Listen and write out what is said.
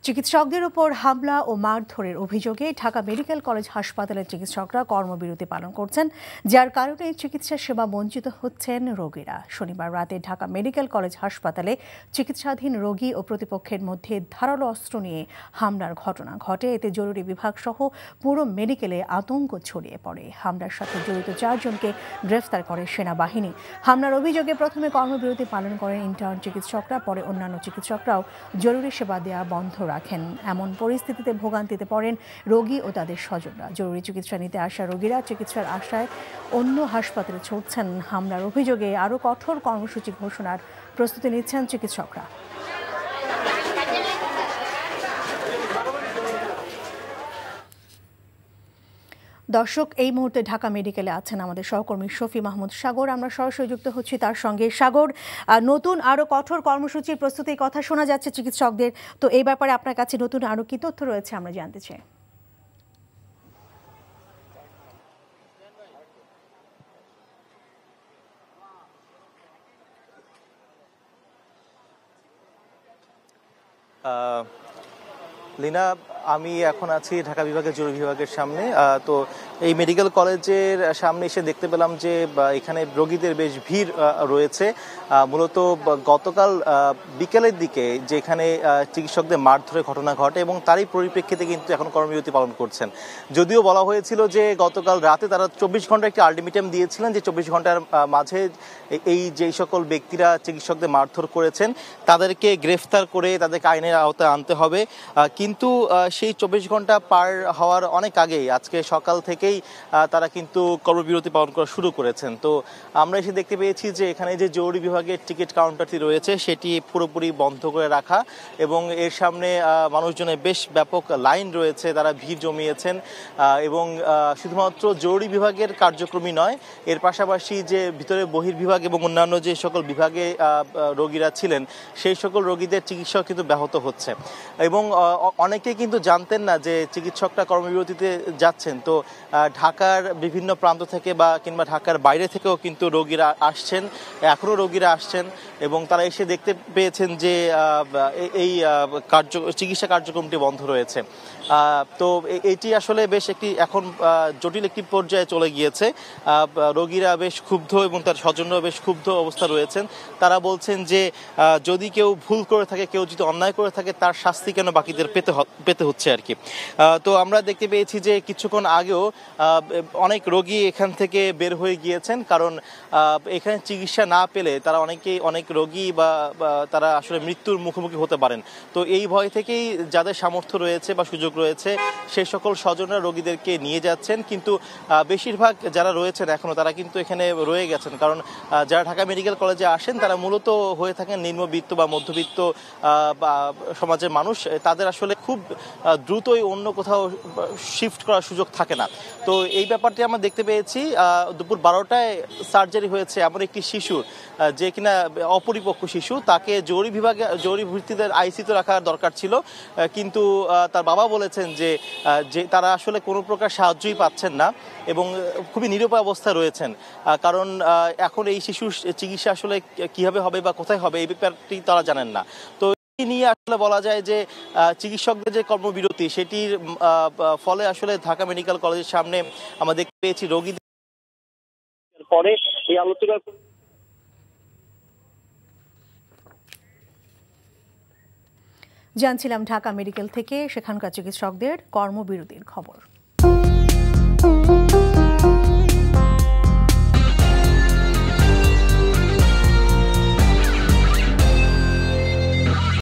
চিকিৎসকদের উপর হামলা ও মারধরের অভিযোগে ঢাকা মেডিকেল কলেজ হাসপাতালের চিকিৎসকরা কর্মবিরতি পালন করছেন, যার কারণে চিকিৎসা সেবা বঞ্চিত হচ্ছেন রোগীরা। শনিবার রাতে ঢাকা মেডিকেল কলেজ হাসপাতালে চিকিৎসাধীন রোগী ও প্রতিপক্ষের মধ্যে ধারালো অস্ত্র নিয়ে হামলার ঘটনা ঘটে। এতে জরুরি বিভাগ সহ পুরো মেডিকেলে আতঙ্ক ছড়িয়ে পড়ে। হামলার সাথে জড়িত 4 জনকে গ্রেফতার করে সেনাবাহিনী। হামলার অভিযোগে প্রথমে কর্মবিরতি পালন করেন ইন্টার্ন চিকিৎসকরা, পরে অন্যান্য চিকিৎসকরাও জরুরি সেবা দেওয়া বন্ধ রাখেন। এমন পরিস্থিতিতে ভোগান্তিতে পড়েন রোগী ও তাদের স্বজনরা। জরুরি চিকিৎসা নিতে আসা রোগীরা চিকিৎসার আশায় অন্য হাসপাতালে ছুটছেন। হামলার অভিযোগে আরও কঠোর কর্মসূচি ঘোষণার প্রস্তুতি নিচ্ছেন চিকিৎসকরা। দর্শক, এই মুহূর্তে ঢাকা মেডিকেলে আছেন আমাদের সহকর্মী শফি মাহমুদ সাগর। আমরা সরাসরি যুক্ত হচ্ছি তার সঙ্গে। সাগর, নতুন আরো কঠোর কর্মসূচির প্রস্তুতির কথা শোনা যাচ্ছে চিকিৎসকদের, তো এই ব্যাপারে আপনার কাছে নতুন আরো কি তথ্য রয়েছে আমরা জানতে চাই। লিনা, আমি এখন আছি ঢাকা বিভাগের জরুরি বিভাগের সামনে। তো এই মেডিকেল কলেজের সামনে এসে দেখতে পেলাম যে এখানে রোগীদের বেশ ভিড় রয়েছে। মূলত গতকাল বিকেলের দিকে যেখানে চিকিৎসকদের মারধরের ঘটনা ঘটে এবং তারই পরিপ্রেক্ষিতে কিন্তু এখন কর্মবিরতি পালন করছেন। যদিও বলা হয়েছিল যে গতকাল রাতে তারা 24 ঘন্টা একটি আলটিমেটাম দিয়েছিলেন যে 24 ঘন্টার মাঝে এই যেই সকল ব্যক্তিরা চিকিৎসকদের মারধর করেছেন তাদেরকে গ্রেফতার করে তাদেরকে আইনের আওতায় আনতে হবে। কিন্তু সেই 24 ঘন্টা পার হওয়ার অনেক আগেই আজকে সকাল থেকেই তারা কিন্তু কর্মবিরতি পালন করা শুরু করেছেন। তো আমরা এসে দেখতে পেয়েছি যে এখানে যে জরুরি বিভাগের টিকিট কাউন্টারটি রয়েছে সেটি পুরোপুরি বন্ধ করে রাখা এবং এর সামনে মানুষজনের বেশ ব্যাপক লাইন রয়েছে, তারা ভিড় জমিয়েছেন। এবং শুধুমাত্র জরুরি বিভাগের কার্যক্রমই নয়, এর পাশাপাশি যে ভিতরে বহির্বিভাগ এবং অন্যান্য যে সকল বিভাগে রোগীরা ছিলেন সেই সকল রোগীদের চিকিৎসা কিন্তু ব্যাহত হচ্ছে। এবং অনেকেই কিন্তু জানতেন না যে চিকিৎসকরা কর্মবিরতিতে যাচ্ছেন। তো ঢাকার বিভিন্ন প্রান্ত থেকে বা কিংবা ঢাকার বাইরে থেকেও কিন্তু রোগীরা আসছেন, এখনও রোগীরা আসছেন এবং তারা এসে দেখতে পেয়েছেন যে এই চিকিৎসা কার্যক্রমটি বন্ধ রয়েছে। তো এটি আসলে বেশ একটি এখন জটিল একটি পর্যায়ে চলে গিয়েছে। রোগীরা বেশ ক্ষুব্ধ এবং তার স্বজনরাও বেশ ক্ষুব্ধ অবস্থা রয়েছেন। তারা বলছেন যে যদি কেউ ভুল করে থাকে, কেউ যদি অন্যায় করে থাকে, তার শাস্তি কেন বাকিদের পেতে হচ্ছে আর কি। তো আমরা দেখতে পেয়েছি যে কিছুক্ষণ আগেও অনেক রোগী এখান থেকে বের হয়ে গিয়েছেন, কারণ এখানে চিকিৎসা না পেলে তারা অনেক রোগী বা তারা আসলে মৃত্যুর মুখোমুখি হতে পারেন। তো এই ভয় থেকেই যাদের সামর্থ্য রয়েছে বা সুযোগ রয়েছে সেই সকল স্বজনরা রোগীদেরকে নিয়ে যাচ্ছেন। কিন্তু বেশিরভাগ যারা রয়েছেন এখনো তারা কিন্তু এখানে রয়ে গেছেন, কারণ যারা ঢাকা মেডিকেল কলেজে আসেন তারা মূলত হয়ে থাকেন নিম্নবিত্ত বা মধ্যবিত্ত সমাজের মানুষ। তাদের আসলে খুব দ্রুতই অন্য কোথাও শিফট করার সুযোগ থাকে না। তো এই ব্যাপারটি আমরা দেখতে পেয়েছি। দুপুর 12টায় সার্জারি হয়েছে এমন একটি শিশুর, যে কিনা অপরিপক্ক শিশু, তাকে জরুরি ভিত্তিতে আইসিতে রাখার দরকার ছিল, কিন্তু তার বাবা বলেছেন যে তারা আসলে কোনো প্রকার সাহায্যই পাচ্ছেন না এবং খুবই নিরুপায় অবস্থায় রয়েছেন, কারণ এখন এই শিশুর চিকিৎসা আসলে কিভাবে হবে বা কোথায় হবে এই ব্যাপারটি তারা জানেন না। তো নিয়ে আসলে বলা যায় যে চিকিৎসকদের যে কর্মবিরতি সেটির ফলে আসলে ঢাকা মেডিকেল কলেজের সামনে আমরা দেখতে পেয়েছি রোগীদের পরে এই আলোচনা। জানছিলাম ঢাকা মেডিকেল থেকে সেখানকার চিকিৎসকদের কর্মবিরতির খবর।